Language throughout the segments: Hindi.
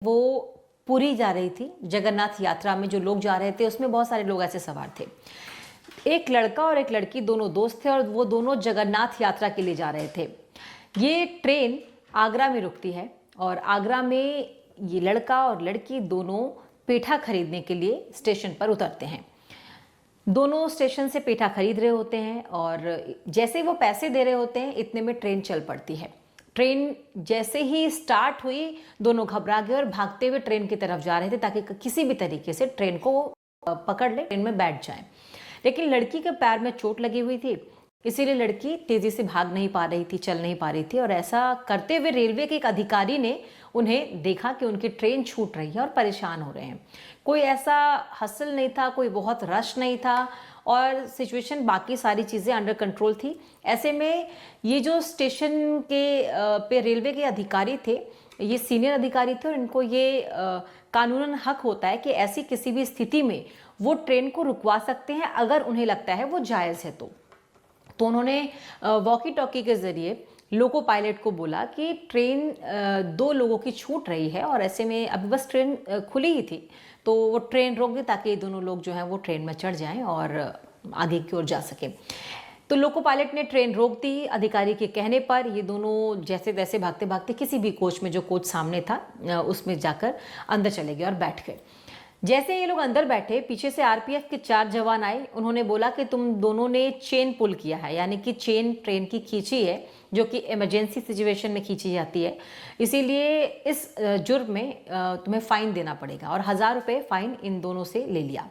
वो पुरी जा रही थी, जगन्नाथ यात्रा में जो लोग जा रहे थे उसमें बहुत सारे लोग ऐसे सवार थे। एक लड़का और एक लड़की दोनों दोस्त थे और वो दोनों जगन्नाथ यात्रा के लिए जा रहे थे। ये ट्रेन आगरा में रुकती है और आगरा में ये लड़का और लड़की दोनों पेठा खरीदने के लिए स्टेशन पर उतरते हैं। दोनों स्टेशन से पेठा खरीद रहे होते हैं और जैसे वो पैसे दे रहे होते हैं इतने में ट्रेन चल पड़ती है। ट्रेन जैसे ही स्टार्ट हुई दोनों घबरा गए और भागते हुए ट्रेन की तरफ जा रहे थे ताकि किसी भी तरीके से ट्रेन को पकड़ ले, ट्रेन में बैठ जाएं। लेकिन लड़की के पैर में चोट लगी हुई थी, इसीलिए लड़की तेजी से भाग नहीं पा रही थी, चल नहीं पा रही थी। और ऐसा करते हुए रेलवे के एक अधिकारी ने उन्हें देखा कि उनकी ट्रेन छूट रही है और परेशान हो रहे हैं। कोई ऐसा हसल नहीं था, कोई बहुत रश नहीं था और सिचुएशन बाकी सारी चीज़ें अंडर कंट्रोल थी। ऐसे में ये जो स्टेशन के पे रेलवे के अधिकारी थे, ये सीनियर अधिकारी थे और इनको ये कानूनन हक होता है कि ऐसी किसी भी स्थिति में वो ट्रेन को रुकवा सकते हैं अगर उन्हें लगता है वो जायज़ है। तो उन्होंने वॉकी टॉकी के ज़रिए लोको पायलट को बोला कि ट्रेन 2 लोगों की छूट रही है और ऐसे में अभी बस ट्रेन खुली ही थी तो वो ट्रेन रोक दी ताकि ये दोनों लोग जो हैं वो ट्रेन में चढ़ जाएं और आगे की ओर जा सकें। तो लोको पायलट ने ट्रेन रोक दी अधिकारी के कहने पर। ये दोनों जैसे तैसे भागते भागते किसी भी कोच में, जो कोच सामने था उसमें जाकर अंदर चले गए और बैठ गए। जैसे ये लोग अंदर बैठे, पीछे से आरपीएफ के 4 जवान आए। उन्होंने बोला कि तुम दोनों ने चेन पुल किया है, यानी कि चेन ट्रेन की खींची है, जो कि इमरजेंसी सिचुएशन में खींची जाती है, इसीलिए इस जुर्म में तुम्हें फ़ाइन देना पड़ेगा। और 1000 रुपये फ़ाइन इन दोनों से ले लिया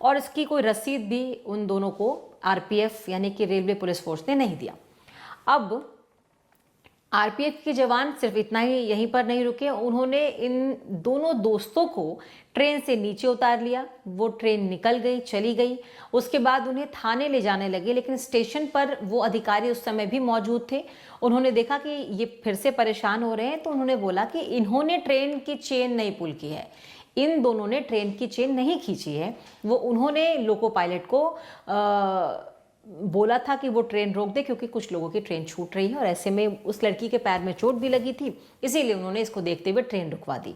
और इसकी कोई रसीद भी उन दोनों को आरपीएफ यानी कि रेलवे पुलिस फोर्स ने नहीं दिया। अब आरपीएफ के जवान सिर्फ इतना ही यहीं पर नहीं रुके, उन्होंने इन दोनों दोस्तों को ट्रेन से नीचे उतार लिया। वो ट्रेन निकल गई, चली गई। उसके बाद उन्हें थाने ले जाने लगे, लेकिन स्टेशन पर वो अधिकारी उस समय भी मौजूद थे। उन्होंने देखा कि ये फिर से परेशान हो रहे हैं तो उन्होंने बोला कि इन्होंने ट्रेन की चेन नहीं पुल की है, इन दोनों ने ट्रेन की चेन नहीं खींची है। वो उन्होंने लोको पायलट को बोला था कि वो ट्रेन रोक दे क्योंकि कुछ लोगों की ट्रेन छूट रही है और ऐसे में उस लड़की के पैर में चोट भी लगी थी, इसीलिए उन्होंने इसको देखते हुए ट्रेन रुकवा दी,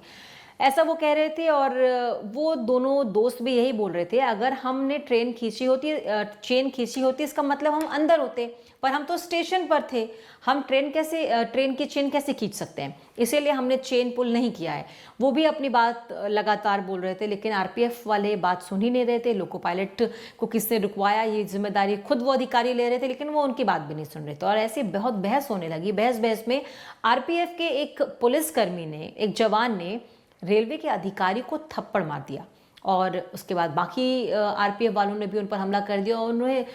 ऐसा वो कह रहे थे। और वो दोनों दोस्त भी यही बोल रहे थे, अगर हमने ट्रेन खींची होती, चेन खींची होती, इसका मतलब हम अंदर होते, पर हम तो स्टेशन पर थे, हम ट्रेन की चेन कैसे खींच सकते हैं, इसीलिए हमने चेन पुल नहीं किया है। वो भी अपनी बात लगातार बोल रहे थे, लेकिन आरपीएफ वाले बात सुन ही नहीं रहे थे। लोको पायलट को किसने रुकवाया ये जिम्मेदारी खुद वो अधिकारी ले रहे थे, लेकिन वो उनकी बात भी नहीं सुन रहे थे और ऐसे बहुत बहस होने लगी। बहस में आरपीएफ के एक पुलिसकर्मी ने, एक जवान ने रेलवे के अधिकारी को थप्पड़ मार दिया और उसके बाद बाकी आरपीएफ वालों ने भी उन पर हमला कर दिया और उन्हें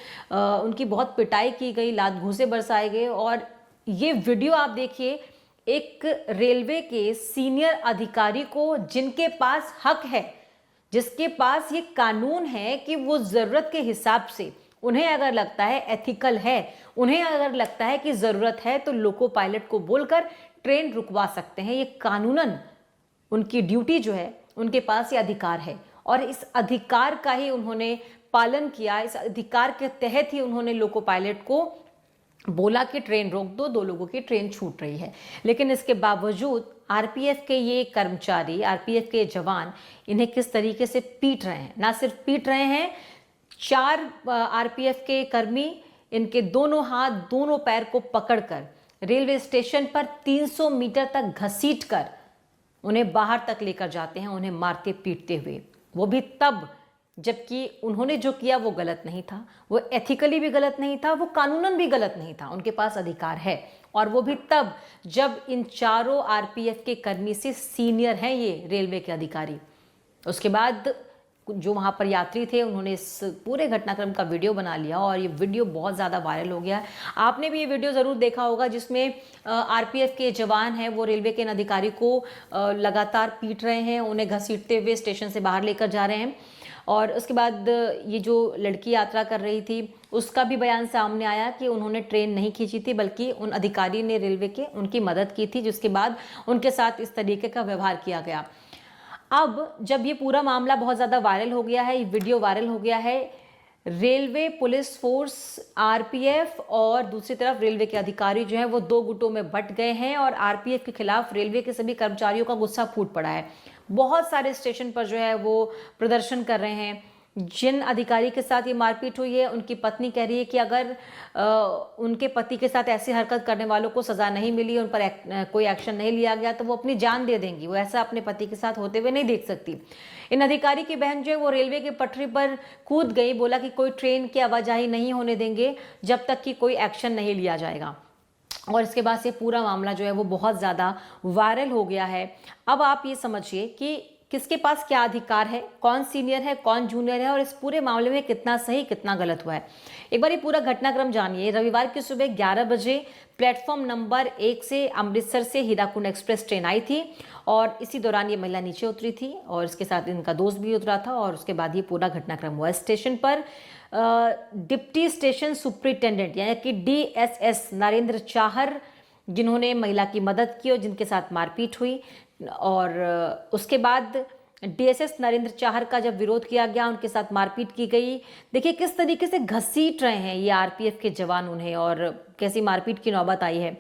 उनकी बहुत पिटाई की गई, लात घूंसे बरसाए गए। और ये वीडियो आप देखिए, एक रेलवे के सीनियर अधिकारी को, जिनके पास हक है, जिसके पास ये कानून है कि वो ज़रूरत के हिसाब से, उन्हें अगर लगता है एथिकल है, उन्हें अगर लगता है कि ज़रूरत है तो लोको पायलट को बोलकर ट्रेन रुकवा सकते हैं। ये कानूनन उनकी ड्यूटी जो है, उनके पास ये अधिकार है और इस अधिकार का ही उन्होंने पालन किया। इस अधिकार के तहत ही उन्होंने लोको पायलट को बोला कि ट्रेन रोक दो, 2 लोगों की ट्रेन छूट रही है। लेकिन इसके बावजूद आरपीएफ के ये कर्मचारी, आरपीएफ के जवान इन्हें किस तरीके से पीट रहे हैं। ना सिर्फ पीट रहे हैं, 4 आरपीएफ के कर्मी इनके दोनों हाथ, दोनों पैर को पकड़कर रेलवे स्टेशन पर 300 मीटर तक घसीट कर उन्हें बाहर तक लेकर जाते हैं, उन्हें मारते पीटते हुए। वो भी तब जबकि उन्होंने जो किया वो गलत नहीं था, वो एथिकली भी गलत नहीं था, वो कानूनन भी गलत नहीं था, उनके पास अधिकार है। और वो भी तब जब इन चारों आरपीएफ के कर्मी से सीनियर हैं ये रेलवे के अधिकारी। उसके बाद जो वहाँ पर यात्री थे उन्होंने इस पूरे घटनाक्रम का वीडियो बना लिया और ये वीडियो बहुत ज़्यादा वायरल हो गया। आपने भी ये वीडियो ज़रूर देखा होगा जिसमें आरपीएफ के जवान हैं वो रेलवे के अधिकारी को लगातार पीट रहे हैं, उन्हें घसीटते हुए स्टेशन से बाहर लेकर जा रहे हैं। और उसके बाद ये जो लड़की यात्रा कर रही थी उसका भी बयान सामने आया कि उन्होंने ट्रेन नहीं खींची थी, बल्कि उन अधिकारी ने रेलवे के उनकी मदद की थी, जिसके बाद उनके साथ इस तरीके का व्यवहार किया गया। अब जब ये पूरा मामला बहुत ज़्यादा वायरल हो गया है, ये वीडियो वायरल हो गया है, रेलवे पुलिस फोर्स, आरपीएफ और दूसरी तरफ रेलवे के अधिकारी जो हैं वो दो गुटों में बंट गए हैं और आरपीएफ के खिलाफ रेलवे के सभी कर्मचारियों का गुस्सा फूट पड़ा है। बहुत सारे स्टेशन पर जो है वो प्रदर्शन कर रहे हैं। जिन अधिकारी के साथ ये मारपीट हुई है उनकी पत्नी कह रही है कि अगर उनके पति के साथ ऐसी हरकत करने वालों को सजा नहीं मिली, उन पर कोई एक्शन नहीं लिया गया तो वो अपनी जान दे देंगी। वो ऐसा अपने पति के साथ होते हुए नहीं देख सकती। इन अधिकारी की बहन जो है वो रेलवे की पटरी पर कूद गई, बोला कि कोई ट्रेन की आवाजाही नहीं होने देंगे जब तक कि कोई एक्शन नहीं लिया जाएगा। और इसके बाद से पूरा मामला जो है वो बहुत ज़्यादा वायरल हो गया है। अब आप ये समझिए कि किसके पास क्या अधिकार है, कौन सीनियर है, कौन जूनियर है और इस पूरे मामले में कितना सही कितना गलत हुआ है। एक बार ये पूरा घटनाक्रम जानिए। रविवार की सुबह 11 बजे प्लेटफॉर्म नंबर 1 से अमृतसर से हीराकुंड एक्सप्रेस ट्रेन आई थी और इसी दौरान ये महिला नीचे उतरी थी और इसके साथ इनका दोस्त भी उतरा था और उसके बाद ये पूरा घटनाक्रम हुआ। स्टेशन पर डिप्टी स्टेशन सुपरिटेंडेंट यानी कि DSS नरेंद्र चाहर, जिन्होंने महिला की मदद की और जिनके साथ मारपीट हुई, और उसके बाद DSS नरेंद्र चाहर का जब विरोध किया गया, उनके साथ मारपीट की गई। देखिए किस तरीके से घसीट रहे हैं ये आरपीएफ के जवान उन्हें और कैसी मारपीट की नौबत आई है।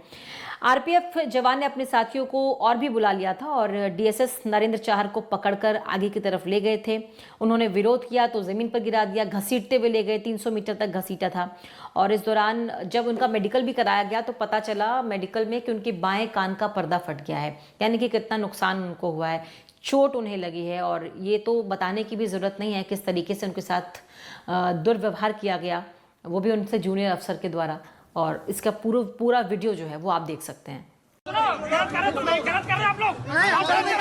आरपीएफ जवान ने अपने साथियों को और भी बुला लिया था और DSS नरेंद्र चाहर को पकड़कर आगे की तरफ ले गए थे। उन्होंने विरोध किया तो जमीन पर गिरा दिया, घसीटते हुए ले गए, 300 मीटर तक घसीटा था। और इस दौरान जब उनका मेडिकल भी कराया गया तो पता चला मेडिकल में कि उनके बाएं कान का पर्दा फट गया है, यानी कि कितना नुकसान उनको हुआ है, चोट उन्हें लगी है। और ये तो बताने की भी ज़रूरत नहीं है किस तरीके से उनके साथ दुर्व्यवहार किया गया, वो भी उनसे जूनियर अफसर के द्वारा। और इसका पूरा वीडियो जो है वो आप देख सकते हैं। गलत कर रहे आप लोग। आप गाली दे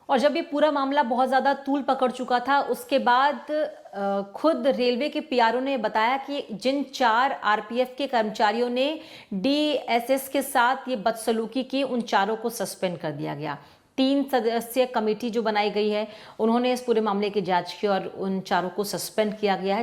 और जब ये पूरा मामला बहुत ज़्यादा तूल पकड़ चुका था उसके बाद खुद रेलवे के पीआरओ ने बताया कि जिन 4 आरपीएफ के कर्मचारियों ने DSS के साथ ये बदसलूकी की, उन चारों को सस्पेंड कर दिया गया। 3 सदस्यीय कमेटी जो बनाई गई है उन्होंने इस पूरे मामले की जांच की और उन चारों को सस्पेंड किया गया है।